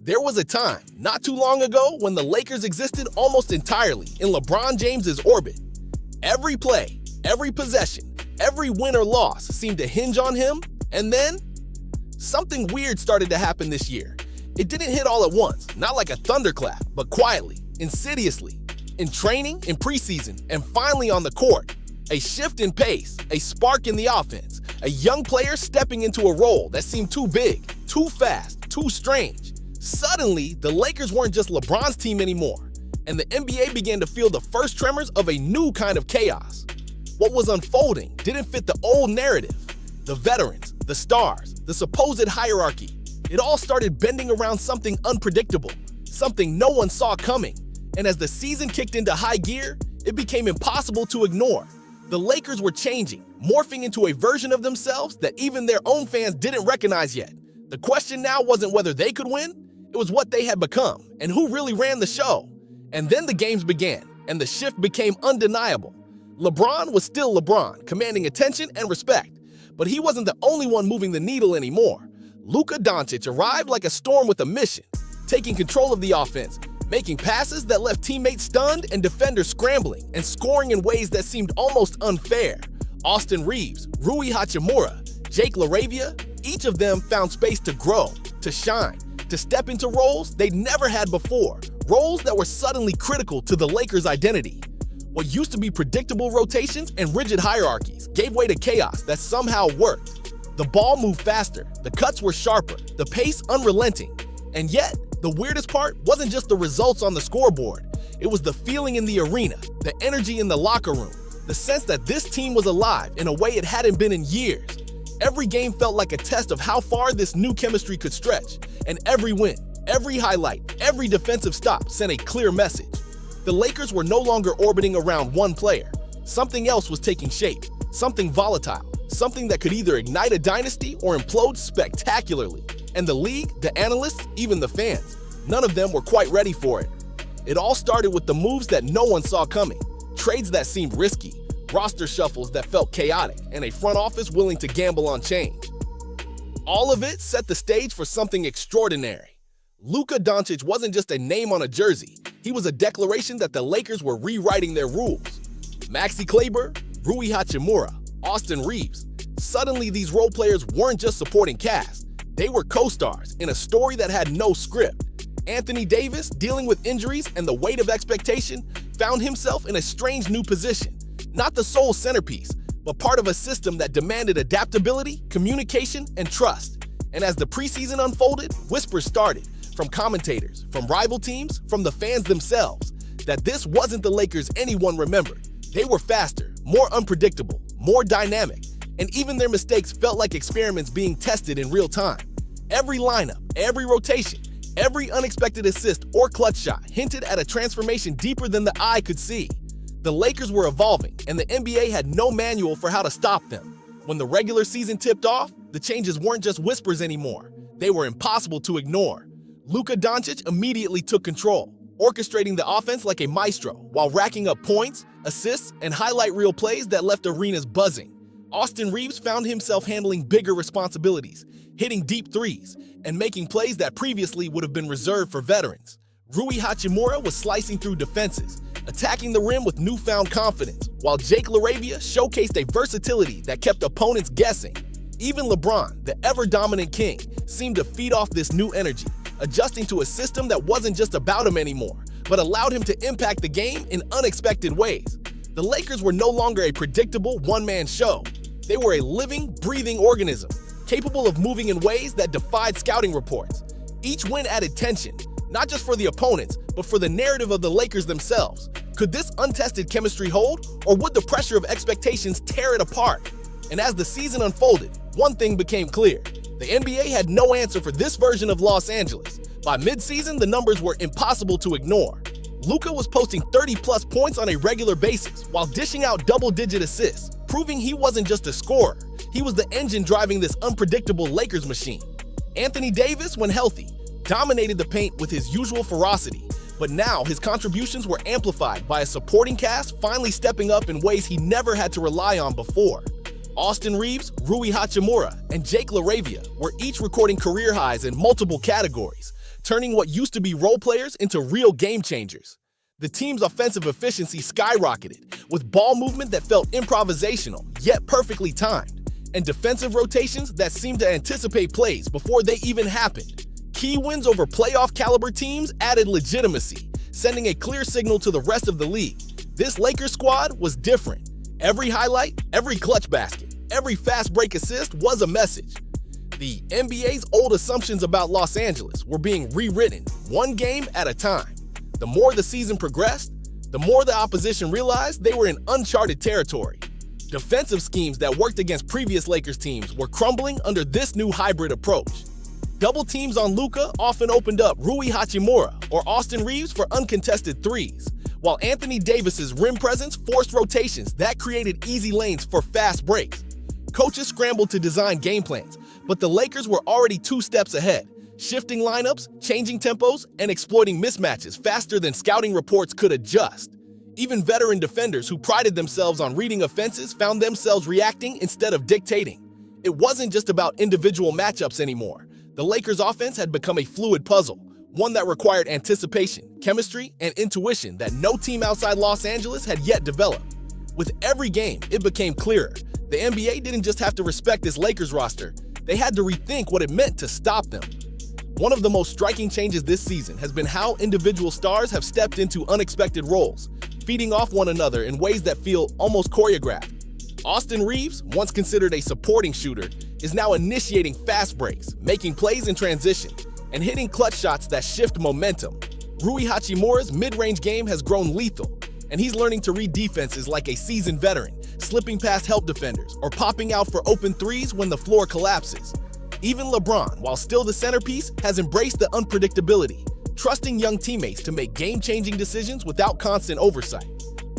There was a time, not too long ago, when the Lakers existed almost entirely in LeBron James's orbit. Every play, every possession, every win or loss seemed to hinge on him, and then something weird started to happen this year. It didn't hit all at once, not like a thunderclap, but quietly, insidiously. In training, in preseason, and finally on the court. A shift in pace, a spark in the offense, a young player stepping into a role that seemed too big, too fast, too strange. Suddenly, the Lakers weren't just LeBron's team anymore, and the NBA began to feel the first tremors of a new kind of chaos. What was unfolding didn't fit the old narrative. The veterans, the stars, the supposed hierarchy, it all started bending around something unpredictable, something no one saw coming. And as the season kicked into high gear, it became impossible to ignore. The Lakers were changing, morphing into a version of themselves that even their own fans didn't recognize yet. The question now wasn't whether they could win, it was what they had become and who really ran the show. And then the games began, and the shift became undeniable. LeBron was still LeBron, commanding attention and respect. But he wasn't the only one moving the needle anymore. Luka Doncic arrived like a storm with a mission, taking control of the offense, making passes that left teammates stunned and defenders scrambling, and scoring in ways that seemed almost unfair. Austin Reeves, Rui Hachimura, Jake LaRavia, each of them found space to grow, to shine, to step into roles they'd never had before, roles that were suddenly critical to the Lakers' identity. What used to be predictable rotations and rigid hierarchies gave way to chaos that somehow worked. The ball moved faster, the cuts were sharper, the pace unrelenting. And yet, the weirdest part wasn't just the results on the scoreboard. It was the feeling in the arena, the energy in the locker room, the sense that this team was alive in a way it hadn't been in years. Every game felt like a test of how far this new chemistry could stretch, and every win, every highlight, every defensive stop sent a clear message. The Lakers were no longer orbiting around one player. Something else was taking shape, something volatile, something that could either ignite a dynasty or implode spectacularly. And the league, the analysts, even the fans, none of them were quite ready for it. It all started with the moves that no one saw coming, trades that seemed risky, roster shuffles that felt chaotic, and a front office willing to gamble on change. All of it set the stage for something extraordinary. Luka Doncic wasn't just a name on a jersey, he was a declaration that the Lakers were rewriting their rules. Maxi Kleber, Rui Hachimura, Austin Reeves. Suddenly these role players weren't just supporting cast, they were co-stars in a story that had no script. Anthony Davis, dealing with injuries and the weight of expectation, found himself in a strange new position. Not the sole centerpiece, but part of a system that demanded adaptability, communication, and trust. And as the preseason unfolded, whispers started, from commentators, from rival teams, from the fans themselves, that this wasn't the Lakers anyone remembered. They were faster, more unpredictable, more dynamic, and even their mistakes felt like experiments being tested in real time. Every lineup, every rotation, every unexpected assist or clutch shot hinted at a transformation deeper than the eye could see. The Lakers were evolving, and the NBA had no manual for how to stop them. When the regular season tipped off, the changes weren't just whispers anymore. They were impossible to ignore. Luka Doncic immediately took control, orchestrating the offense like a maestro while racking up points, assists, and highlight reel plays that left arenas buzzing. Austin Reeves found himself handling bigger responsibilities, hitting deep threes, and making plays that previously would have been reserved for veterans. Rui Hachimura was slicing through defenses, attacking the rim with newfound confidence, while Jake LaRavia showcased a versatility that kept opponents guessing. Even LeBron, the ever-dominant king, seemed to feed off this new energy, adjusting to a system that wasn't just about him anymore, but allowed him to impact the game in unexpected ways. The Lakers were no longer a predictable one-man show. They were a living, breathing organism, capable of moving in ways that defied scouting reports. Each win added tension, not just for the opponents, but for the narrative of the Lakers themselves. Could this untested chemistry hold, or would the pressure of expectations tear it apart? And as the season unfolded, one thing became clear. The NBA had no answer for this version of Los Angeles. By mid-season, the numbers were impossible to ignore. Luka was posting 30-plus points on a regular basis while dishing out double-digit assists, proving he wasn't just a scorer. He was the engine driving this unpredictable Lakers machine. Anthony Davis, when healthy, dominated the paint with his usual ferocity, but now his contributions were amplified by a supporting cast finally stepping up in ways he never had to rely on before. Austin Reeves, Rui Hachimura, and Jake LaRavia were each recording career highs in multiple categories. turning what used to be role players into real game changers. The team's offensive efficiency skyrocketed, with ball movement that felt improvisational, yet perfectly timed, and defensive rotations that seemed to anticipate plays before they even happened. Key wins over playoff-caliber teams added legitimacy, sending a clear signal to the rest of the league. This Lakers squad was different. Every highlight, every clutch basket, every fast break assist was a message. The NBA's old assumptions about Los Angeles were being rewritten one game at a time. The more the season progressed, the more the opposition realized they were in uncharted territory. Defensive schemes that worked against previous Lakers teams were crumbling under this new hybrid approach. Double teams on Luka often opened up Rui Hachimura or Austin Reeves for uncontested threes, while Anthony Davis's rim presence forced rotations that created easy lanes for fast breaks. Coaches scrambled to design game plans, but the Lakers were already 2 steps ahead, shifting lineups, changing tempos, and exploiting mismatches faster than scouting reports could adjust. Even veteran defenders who prided themselves on reading offenses found themselves reacting instead of dictating. It wasn't just about individual matchups anymore. The Lakers' offense had become a fluid puzzle, one that required anticipation, chemistry, and intuition that no team outside Los Angeles had yet developed. With every game, it became clearer. The NBA didn't just have to respect this Lakers roster, they had to rethink what it meant to stop them. One of the most striking changes this season has been how individual stars have stepped into unexpected roles, feeding off one another in ways that feel almost choreographed. Austin Reeves, once considered a supporting shooter, is now initiating fast breaks, making plays in transition, and hitting clutch shots that shift momentum. Rui Hachimura's mid-range game has grown lethal, and he's learning to read defenses like a seasoned veteran, slipping past help defenders or popping out for open threes when the floor collapses. Even LeBron, while still the centerpiece, has embraced the unpredictability, trusting young teammates to make game-changing decisions without constant oversight.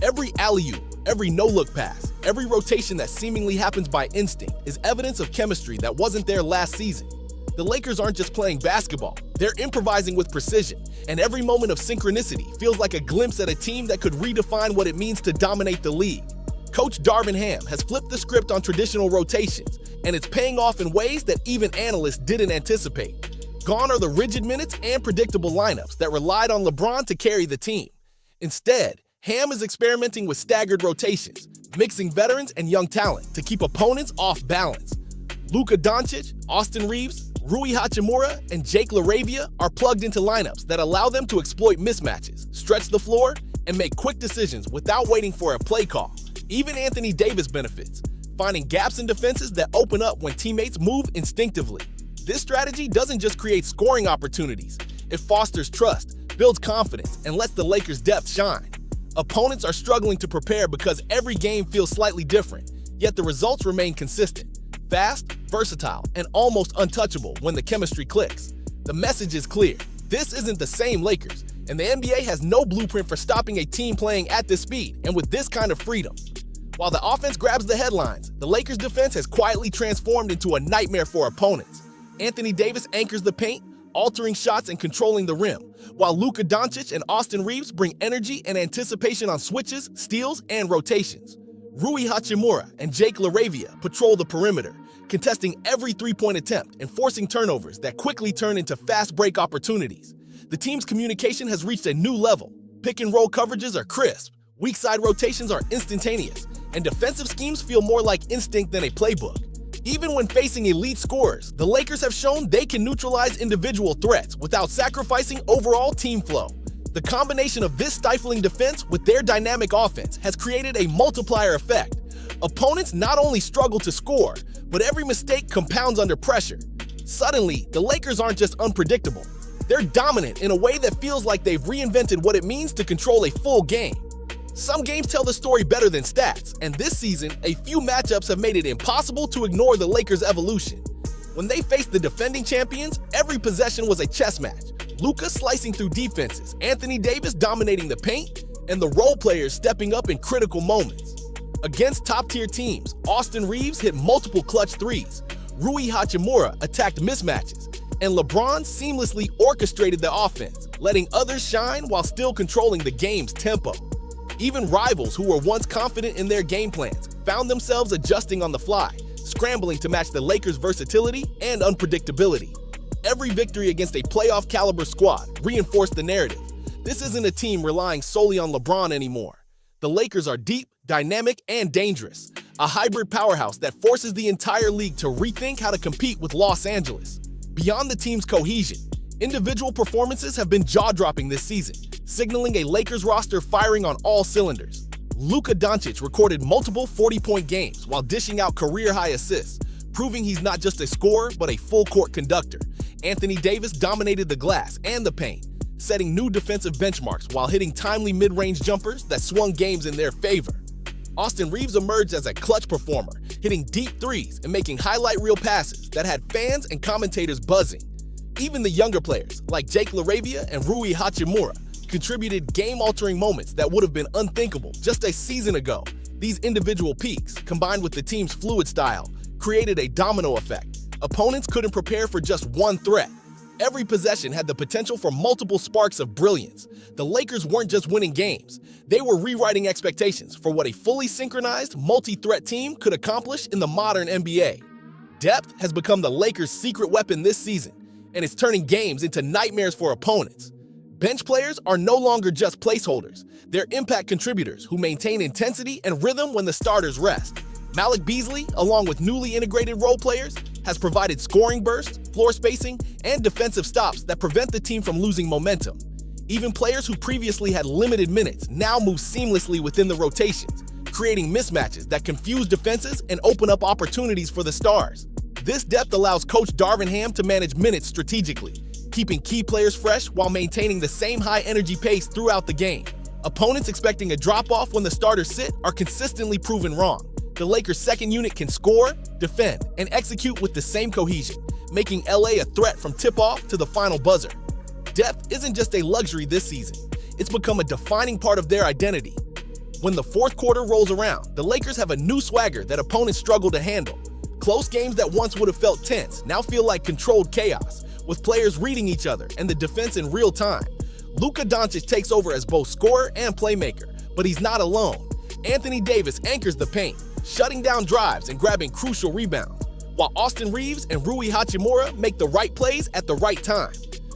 Every alley-oop, every no-look pass, every rotation that seemingly happens by instinct is evidence of chemistry that wasn't there last season. The Lakers aren't just playing basketball, they're improvising with precision, and every moment of synchronicity feels like a glimpse at a team that could redefine what it means to dominate the league. Coach Darvin Ham has flipped the script on traditional rotations, and it's paying off in ways that even analysts didn't anticipate. Gone are the rigid minutes and predictable lineups that relied on LeBron to carry the team. Instead, Ham is experimenting with staggered rotations, mixing veterans and young talent to keep opponents off balance. Luka Doncic, Austin Reeves, Rui Hachimura, and Jake LaRavia are plugged into lineups that allow them to exploit mismatches, stretch the floor, and make quick decisions without waiting for a play call. Even Anthony Davis benefits, finding gaps in defenses that open up when teammates move instinctively. This strategy doesn't just create scoring opportunities, it fosters trust, builds confidence, and lets the Lakers' depth shine. Opponents are struggling to prepare because every game feels slightly different, yet the results remain consistent. Fast, versatile, and almost untouchable when the chemistry clicks. The message is clear. This isn't the same Lakers, and the NBA has no blueprint for stopping a team playing at this speed and with this kind of freedom. While the offense grabs the headlines, the Lakers' defense has quietly transformed into a nightmare for opponents. Anthony Davis anchors the paint, altering shots and controlling the rim, while Luka Doncic and Austin Reeves bring energy and anticipation on switches, steals, and rotations. Rui Hachimura and Jake LaRavia patrol the perimeter, contesting every three-point attempt and forcing turnovers that quickly turn into fast break opportunities. The team's communication has reached a new level. Pick-and-roll coverages are crisp, weak-side rotations are instantaneous, and defensive schemes feel more like instinct than a playbook. Even when facing elite scorers, the Lakers have shown they can neutralize individual threats without sacrificing overall team flow. The combination of this stifling defense with their dynamic offense has created a multiplier effect. Opponents not only struggle to score, but every mistake compounds under pressure. Suddenly, the Lakers aren't just unpredictable. They're dominant in a way that feels like they've reinvented what it means to control a full game. Some games tell the story better than stats, and this season, a few matchups have made it impossible to ignore the Lakers' evolution. When they faced the defending champions, every possession was a chess match. Luka slicing through defenses, Anthony Davis dominating the paint, and the role players stepping up in critical moments. Against top-tier teams, Austin Reeves hit multiple clutch threes, Rui Hachimura attacked mismatches, and LeBron seamlessly orchestrated the offense, letting others shine while still controlling the game's tempo. Even rivals who were once confident in their game plans found themselves adjusting on the fly, scrambling to match the Lakers' versatility and unpredictability. every victory against a playoff-caliber squad reinforced the narrative. This isn't a team relying solely on LeBron anymore. The Lakers are deep, dynamic, and dangerous, a hybrid powerhouse that forces the entire league to rethink how to compete with Los Angeles. Beyond the team's cohesion, individual performances have been jaw-dropping this season, signaling a Lakers roster firing on all cylinders. Luka Doncic recorded multiple 40-point games while dishing out career-high assists, proving he's not just a scorer but a full-court conductor. Anthony Davis dominated the glass and the paint, setting new defensive benchmarks while hitting timely mid-range jumpers that swung games in their favor. Austin Reeves emerged as a clutch performer, hitting deep threes and making highlight reel passes that had fans and commentators buzzing. Even the younger players, like Jake LaRavia and Rui Hachimura, contributed game-altering moments that would have been unthinkable just a season ago. These individual peaks, combined with the team's fluid style, created a domino effect. Opponents couldn't prepare for just one threat. Every possession had the potential for multiple sparks of brilliance. The Lakers weren't just winning games, they were rewriting expectations for what a fully synchronized, multi-threat team could accomplish in the modern NBA. Depth has become the Lakers' secret weapon this season, and it's turning games into nightmares for opponents. Bench players are no longer just placeholders, they're impact contributors who maintain intensity and rhythm when the starters rest. Malik Beasley, along with newly integrated role players, has provided scoring bursts, floor spacing, and defensive stops that prevent the team from losing momentum. Even players who previously had limited minutes now move seamlessly within the rotations, creating mismatches that confuse defenses and open up opportunities for the stars. This depth allows Coach Darvin Ham to manage minutes strategically, keeping key players fresh while maintaining the same high-energy pace throughout the game. Opponents expecting a drop-off when the starters sit are consistently proven wrong. The Lakers' second unit can score, defend, and execute with the same cohesion, making LA a threat from tip-off to the final buzzer. Depth isn't just a luxury this season, it's become a defining part of their identity. When the fourth quarter rolls around, the Lakers have a new swagger that opponents struggle to handle. Close games that once would have felt tense now feel like controlled chaos, with players reading each other and the defense in real time. Luka Doncic takes over as both scorer and playmaker, but he's not alone. Anthony Davis anchors the paint, shutting down drives and grabbing crucial rebounds, while Austin Reeves and Rui Hachimura make the right plays at the right time.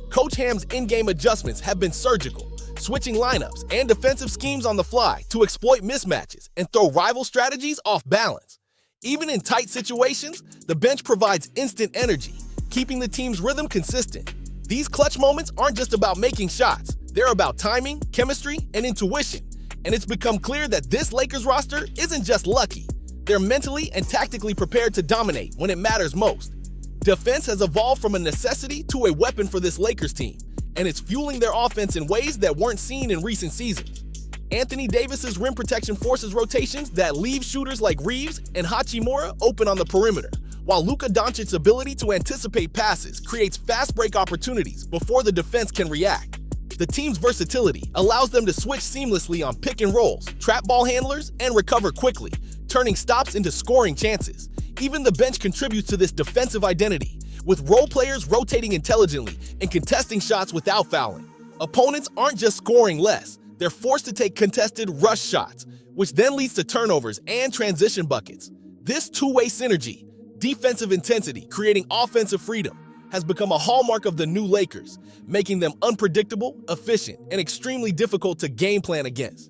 Coach Ham's in-game adjustments have been surgical, switching lineups and defensive schemes on the fly to exploit mismatches and throw rival strategies off balance. Even in tight situations, the bench provides instant energy, keeping the team's rhythm consistent. These clutch moments aren't just about making shots, they're about timing, chemistry, and intuition. And it's become clear that this Lakers roster isn't just lucky. They're mentally and tactically prepared to dominate when it matters most. Defense has evolved from a necessity to a weapon for this Lakers team, and it's fueling their offense in ways that weren't seen in recent seasons. Anthony Davis's rim protection forces rotations that leave shooters like Reeves and Hachimura open on the perimeter, while Luka Doncic's ability to anticipate passes creates fast break opportunities before the defense can react. The team's versatility allows them to switch seamlessly on pick and rolls, trap ball handlers, and recover quickly, turning stops into scoring chances. Even the bench contributes to this defensive identity, with role players rotating intelligently and contesting shots without fouling. Opponents aren't just scoring less, they're forced to take contested rush shots, which then leads to turnovers and transition buckets. This two-way synergy, defensive intensity creating offensive freedom, has become a hallmark of the new Lakers, making them unpredictable, efficient, and extremely difficult to game plan against.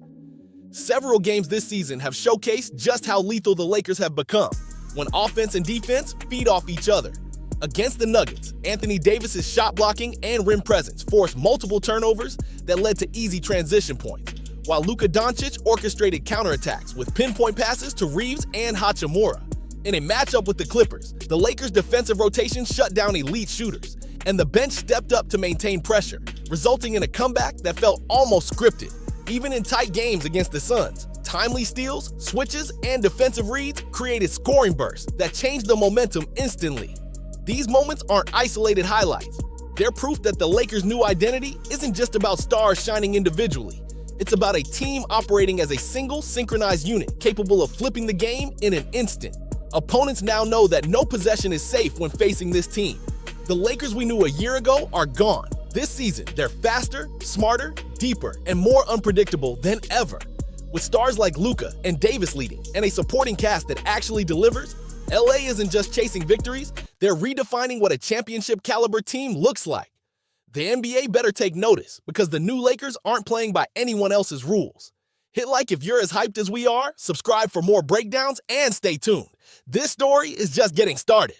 Several games this season have showcased just how lethal the Lakers have become when offense and defense feed off each other. Against the Nuggets, Anthony Davis's shot blocking and rim presence forced multiple turnovers that led to easy transition points, while Luka Doncic orchestrated counterattacks with pinpoint passes to Reeves and Hachimura. In a matchup with the Clippers, the Lakers' defensive rotation shut down elite shooters, and the bench stepped up to maintain pressure, resulting in a comeback that felt almost scripted. Even in tight games against the Suns, timely steals, switches, and defensive reads created scoring bursts that changed the momentum instantly. These moments aren't isolated highlights. They're proof that the Lakers' new identity isn't just about stars shining individually. It's about a team operating as a single, synchronized unit capable of flipping the game in an instant. Opponents now know that no possession is safe when facing this team. The Lakers we knew a year ago are gone. This season, they're faster, smarter, deeper, and more unpredictable than ever. With stars like Luka and Davis leading, and a supporting cast that actually delivers, LA isn't just chasing victories, They're redefining what a championship caliber team looks like. The NBA better take notice because the new Lakers aren't playing by anyone else's rules. Hit like if you're as hyped as we are, subscribe for more breakdowns, and stay tuned. This story is just getting started.